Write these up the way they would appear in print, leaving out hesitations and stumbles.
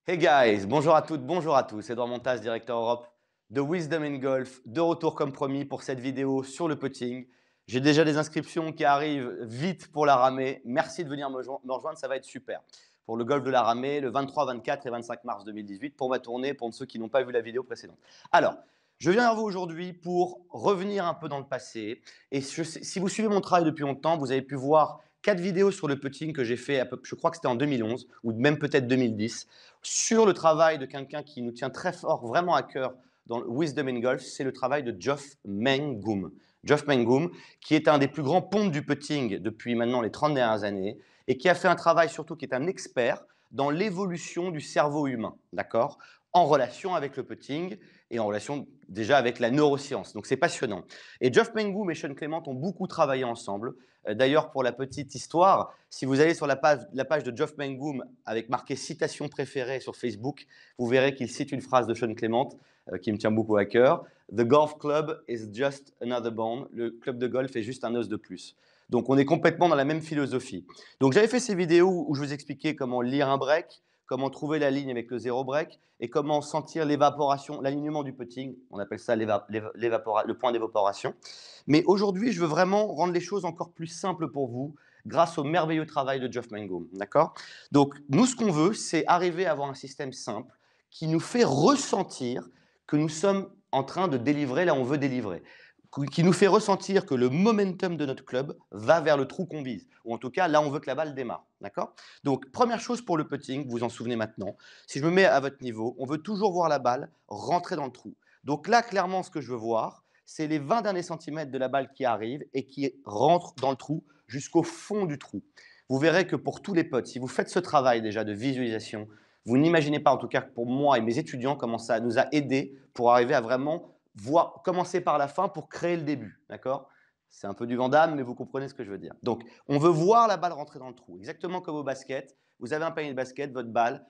Hey guys, bonjour à toutes, bonjour à tous. Edouard Montas, directeur Europe de Wisdom in Golf, de retour comme promis pour cette vidéo sur le putting. J'ai déjà des inscriptions qui arrivent vite pour la ramée. Merci de venir me rejoindre, ça va être super. Pour le golf de la ramée, le 23, 24 et 25 mars 2018, pour ma tournée, pour ceux qui n'ont pas vu la vidéo précédente. Alors, je viens vers vous aujourd'hui pour revenir un peu dans le passé. Et si vous suivez mon travail depuis longtemps, vous avez pu voir 4 vidéos sur le putting que j'ai fait, je crois que c'était en 2011 ou même peut-être 2010 sur le travail de quelqu'un qui nous tient très fort, vraiment à cœur dans le Wisdom in Golf, c'est le travail de Geoff Mangum. Geoff Mangum, qui est un des plus grands pontes du putting depuis maintenant les 30 dernières années et qui a fait un travail surtout qui est un expert dans l'évolution du cerveau humain, d'accord, en relation avec le putting et en relation déjà avec la neuroscience. Donc c'est passionnant. Et Geoff Mangum et Sean Clement ont beaucoup travaillé ensemble. D'ailleurs, pour la petite histoire, si vous allez sur la page de Geoff Mangum avec marqué citation préférée sur Facebook, vous verrez qu'il cite une phrase de Sean Clement qui me tient beaucoup à cœur. The golf club is just another bone. Le club de golf est juste un os de plus. Donc on est complètement dans la même philosophie. Donc j'avais fait ces vidéos où je vous expliquais comment lire un break, comment trouver la ligne avec le zéro break et comment sentir l'évaporation, l'alignement du putting. On appelle ça le point d'évaporation. Mais aujourd'hui, je veux vraiment rendre les choses encore plus simples pour vous grâce au merveilleux travail de Geoff Mangum. D'accord? Donc, nous, ce qu'on veut, c'est arriver à avoir un système simple qui nous fait ressentir que nous sommes en train de délivrer là où on veut délivrer, qui nous fait ressentir que le momentum de notre club va vers le trou qu'on vise, ou en tout cas là on veut que la balle démarre. D'accord? Donc, première chose pour le putting, vous vous en souvenez maintenant, si je me mets à votre niveau, on veut toujours voir la balle rentrer dans le trou. Donc là, clairement, ce que je veux voir, c'est les 20 derniers centimètres de la balle qui arrive et qui rentre dans le trou jusqu'au fond du trou. Vous verrez que pour tous les potes, si vous faites ce travail déjà de visualisation, vous n'imaginez pas, en tout cas pour moi et mes étudiants, comment ça nous a aidés pour arriver à vraiment voir, commencer par la fin pour créer le début. D'accord? C'est un peu du Vandame, mais vous comprenez ce que je veux dire. Donc, on veut voir la balle rentrer dans le trou, exactement comme au basket. Vous avez un panier de basket, votre balle,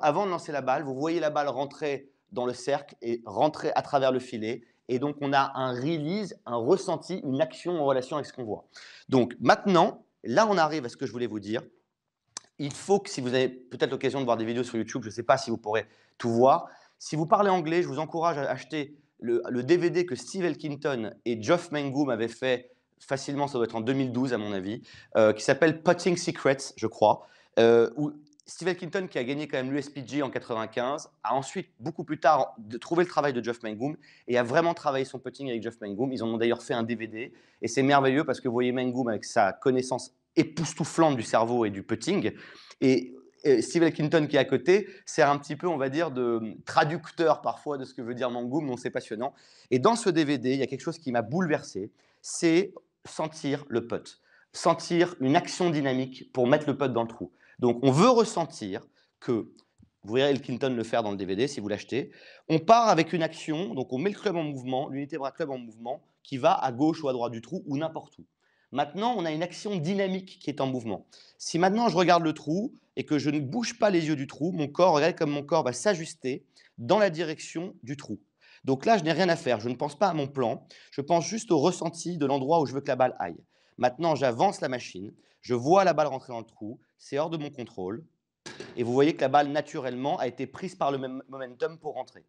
avant de lancer la balle, vous voyez la balle rentrer dans le cercle et rentrer à travers le filet. Et donc, on a un release, un ressenti, une action en relation avec ce qu'on voit. Donc, maintenant, là, on arrive à ce que je voulais vous dire. Il faut que, si vous avez peut-être l'occasion de voir des vidéos sur YouTube, je ne sais pas si vous pourrez tout voir. Si vous parlez anglais, je vous encourage à acheter le DVD que Steve Elkington et Geoff Mangum avaient fait facilement, ça doit être en 2012 à mon avis, qui s'appelle Putting Secrets, je crois, où Steve Elkington, qui a gagné quand même l'USPG en 95, a ensuite, beaucoup plus tard, trouvé le travail de Geoff Mangum et a vraiment travaillé son putting avec Geoff Mangum. Ils en ont d'ailleurs fait un DVD et c'est merveilleux parce que vous voyez Mangum avec sa connaissance époustouflante du cerveau et du putting. Et Steve Elkington qui est à côté sert un petit peu, on va dire, de traducteur parfois de ce que veut dire Mangum, donc c'est passionnant. Et dans ce DVD, il y a quelque chose qui m'a bouleversé, c'est sentir le putt, sentir une action dynamique pour mettre le putt dans le trou. Donc on veut ressentir que, vous verrez Elkington le faire dans le DVD si vous l'achetez, on part avec une action, donc on met le club en mouvement, l'unité bras club en mouvement, qui va à gauche ou à droite du trou ou n'importe où. Maintenant, on a une action dynamique qui est en mouvement. Si maintenant je regarde le trou et que je ne bouge pas les yeux du trou, mon corps, regardez comme mon corps va s'ajuster dans la direction du trou. Donc là, je n'ai rien à faire, je ne pense pas à mon plan, je pense juste au ressenti de l'endroit où je veux que la balle aille. Maintenant, j'avance la machine, je vois la balle rentrer dans le trou, c'est hors de mon contrôle, et vous voyez que la balle, naturellement, a été prise par le même momentum pour rentrer.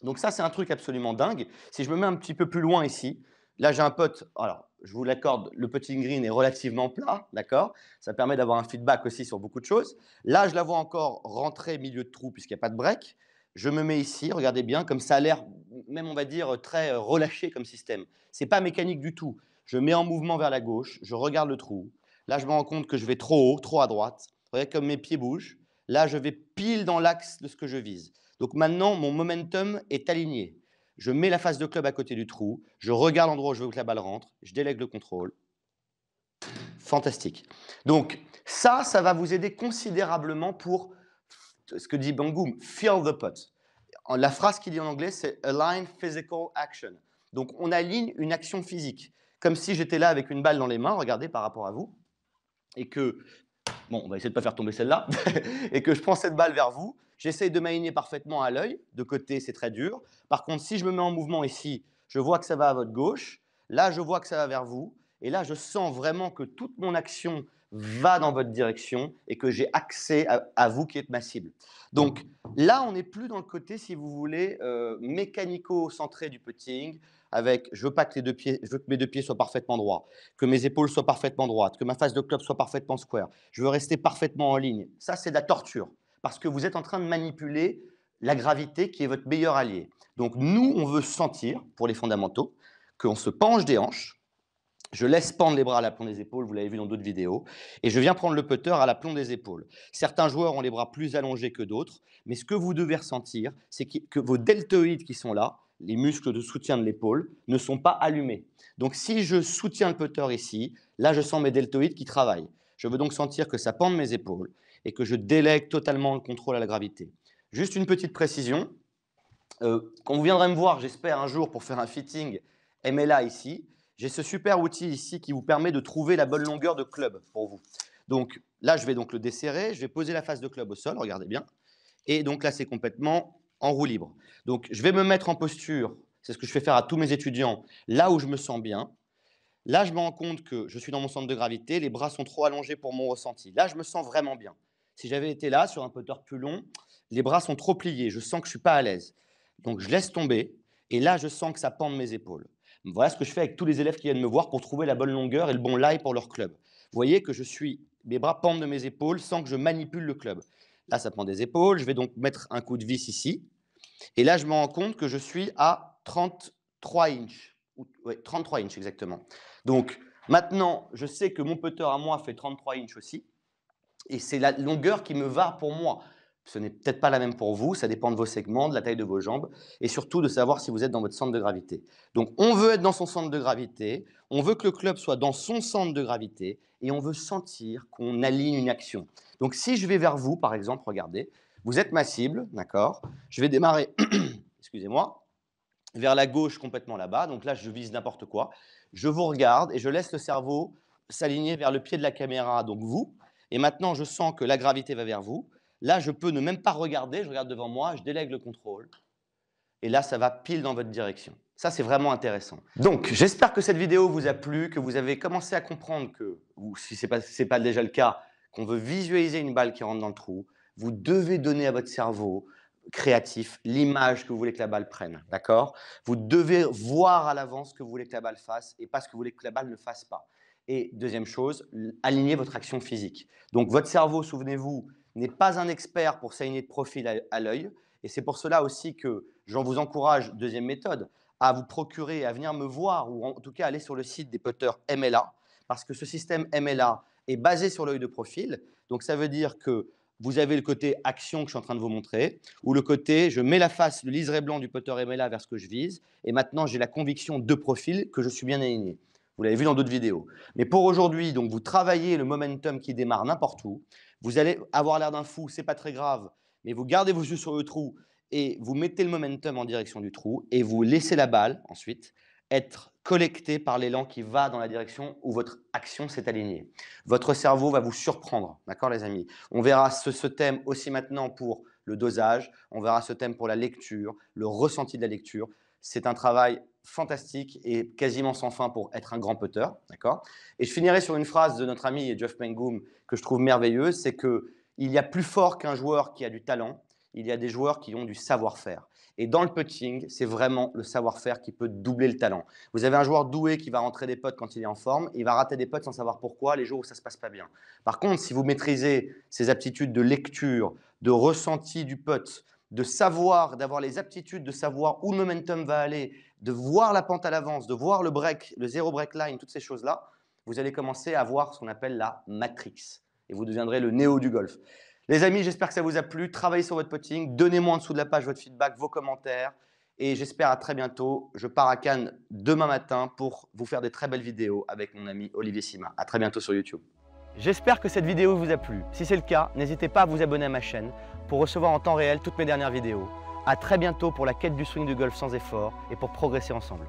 Donc ça, c'est un truc absolument dingue. Si je me mets un petit peu plus loin ici, là, j'ai un putt. Alors, je vous l'accorde, le putting green est relativement plat, d'accord? Ça permet d'avoir un feedback aussi sur beaucoup de choses. Là, je la vois encore rentrer milieu de trou puisqu'il n'y a pas de break. Je me mets ici, regardez bien, comme ça a l'air, même on va dire, très relâché comme système. C'est pas mécanique du tout. Je mets en mouvement vers la gauche, je regarde le trou. Là, je me rends compte que je vais trop haut, trop à droite. Vous voyez comme mes pieds bougent. Là, je vais pile dans l'axe de ce que je vise. Donc maintenant, mon momentum est aligné. Je mets la face de club à côté du trou, je regarde l'endroit où je veux que la balle rentre, je délègue le contrôle. Fantastique. Donc ça va vous aider considérablement pour ce que dit Bangoum, feel the putt. La phrase qu'il dit en anglais, c'est align physical action. Donc on aligne une action physique. Comme si j'étais là avec une balle dans les mains, regardez par rapport à vous, et que bon, on va essayer de ne pas faire tomber celle-là, et que je prends cette balle vers vous, j'essaye de m'aligner parfaitement à l'œil, de côté c'est très dur. Par contre, si je me mets en mouvement ici, je vois que ça va à votre gauche, là je vois que ça va vers vous, Et là, je sens vraiment que toute mon action va dans votre direction et que j'ai accès à vous qui êtes ma cible. Donc là, on n'est plus dans le côté, si vous voulez, mécanico-centré du putting, avec je veux pas que les deux pieds, je veux que mes deux pieds soient parfaitement droits, que mes épaules soient parfaitement droites, que ma face de club soit parfaitement square. Je veux rester parfaitement en ligne. Ça, c'est de la torture parce que vous êtes en train de manipuler la gravité qui est votre meilleur allié. Donc nous, on veut sentir, pour les fondamentaux, qu'on se penche des hanches. Je laisse pendre les bras à l'aplomb des épaules, vous l'avez vu dans d'autres vidéos, et je viens prendre le putter à l'aplomb des épaules. Certains joueurs ont les bras plus allongés que d'autres, mais ce que vous devez ressentir, c'est que vos deltoïdes qui sont là, les muscles de soutien de l'épaule, ne sont pas allumés. Donc si je soutiens le putter ici, là je sens mes deltoïdes qui travaillent. Je veux donc sentir que ça pend de mes épaules et que je délègue totalement le contrôle à la gravité. Juste une petite précision, quand vous viendrez me voir, j'espère un jour pour faire un fitting MLA ici, j'ai ce super outil ici qui vous permet de trouver la bonne longueur de club pour vous. Donc là, je vais donc le desserrer, je vais poser la face de club au sol, regardez bien. Et donc là, c'est complètement en roue libre. Donc je vais me mettre en posture, c'est ce que je fais faire à tous mes étudiants, là où je me sens bien. Là, je me rends compte que je suis dans mon centre de gravité, les bras sont trop allongés pour mon ressenti. Là, je me sens vraiment bien. Si j'avais été là, sur un putter plus long, les bras sont trop pliés, je sens que je ne suis pas à l'aise. Donc je laisse tomber, et là, je sens que ça pend de mes épaules. Voilà ce que je fais avec tous les élèves qui viennent me voir pour trouver la bonne longueur et le bon lie pour leur club. Vous voyez que mes bras pendent de mes épaules sans que je manipule le club. Là, ça pend des épaules. Je vais donc mettre un coup de vis ici. Et là, je me rends compte que je suis à 33 inches. Oui, 33 inches exactement. Donc maintenant, je sais que mon putter à moi fait 33 inches aussi. Et c'est la longueur qui me va pour moi. Ce n'est peut-être pas la même pour vous, ça dépend de vos segments, de la taille de vos jambes, et surtout de savoir si vous êtes dans votre centre de gravité. Donc on veut être dans son centre de gravité, on veut que le club soit dans son centre de gravité, et on veut sentir qu'on aligne une action. Donc si je vais vers vous, par exemple, regardez, vous êtes ma cible, d'accord? Je vais démarrer, excusez-moi, vers la gauche complètement là-bas, donc là je vise n'importe quoi. Je vous regarde et je laisse le cerveau s'aligner vers le pied de la caméra, donc vous, et maintenant je sens que la gravité va vers vous. Là, je peux ne même pas regarder, je regarde devant moi, je délègue le contrôle. Et là, ça va pile dans votre direction. Ça, c'est vraiment intéressant. Donc, j'espère que cette vidéo vous a plu, que vous avez commencé à comprendre que, ou si ce n'est pas déjà le cas, qu'on veut visualiser une balle qui rentre dans le trou. Vous devez donner à votre cerveau créatif l'image que vous voulez que la balle prenne. D'accord? Vous devez voir à l'avance ce que vous voulez que la balle fasse et pas ce que vous voulez que la balle ne fasse pas. Et deuxième chose, alignez votre action physique. Donc, votre cerveau, souvenez-vous, n'est pas un expert pour s'aligner de profil à l'œil. Et c'est pour cela aussi que j'en vous encourage, deuxième méthode, à vous procurer, à venir me voir ou en tout cas aller sur le site des putters MLA parce que ce système MLA est basé sur l'œil de profil. Donc ça veut dire que vous avez le côté action que je suis en train de vous montrer ou le côté je mets la face, le liseré blanc du putter MLA vers ce que je vise et maintenant j'ai la conviction de profil que je suis bien aligné. Vous l'avez vu dans d'autres vidéos. Mais pour aujourd'hui, donc vous travaillez le momentum qui démarre n'importe où. Vous allez avoir l'air d'un fou, ce n'est pas très grave, mais vous gardez vos yeux sur le trou et vous mettez le momentum en direction du trou et vous laissez la balle ensuite être collectée par l'élan qui va dans la direction où votre action s'est alignée. Votre cerveau va vous surprendre, d'accord les amis? On verra ce thème aussi maintenant pour le dosage, on verra ce thème pour la lecture, le ressenti de la lecture. C'est un travail fantastique et quasiment sans fin pour être un grand putter, d'accord? Et je finirai sur une phrase de notre ami Jeff Mangum que je trouve merveilleuse, c'est qu'il y a plus fort qu'un joueur qui a du talent, il y a des joueurs qui ont du savoir-faire. Et dans le putting, c'est vraiment le savoir-faire qui peut doubler le talent. Vous avez un joueur doué qui va rentrer des putts quand il est en forme, il va rater des putts sans savoir pourquoi les jours où ça ne se passe pas bien. Par contre, si vous maîtrisez ces aptitudes de lecture, de ressenti du putt, de savoir, d'avoir les aptitudes de savoir où le momentum va aller, de voir la pente à l'avance, de voir le break, le zéro break line, toutes ces choses-là, vous allez commencer à voir ce qu'on appelle la matrix. Et vous deviendrez le néo du golf. Les amis, j'espère que ça vous a plu. Travaillez sur votre putting. Donnez-moi en dessous de la page votre feedback, vos commentaires. Et j'espère à très bientôt. Je pars à Cannes demain matin pour vous faire des très belles vidéos avec mon ami Olivier Sima. À très bientôt sur YouTube. J'espère que cette vidéo vous a plu. Si c'est le cas, n'hésitez pas à vous abonner à ma chaîne pour recevoir en temps réel toutes mes dernières vidéos. À très bientôt pour la quête du swing du golf sans effort et pour progresser ensemble.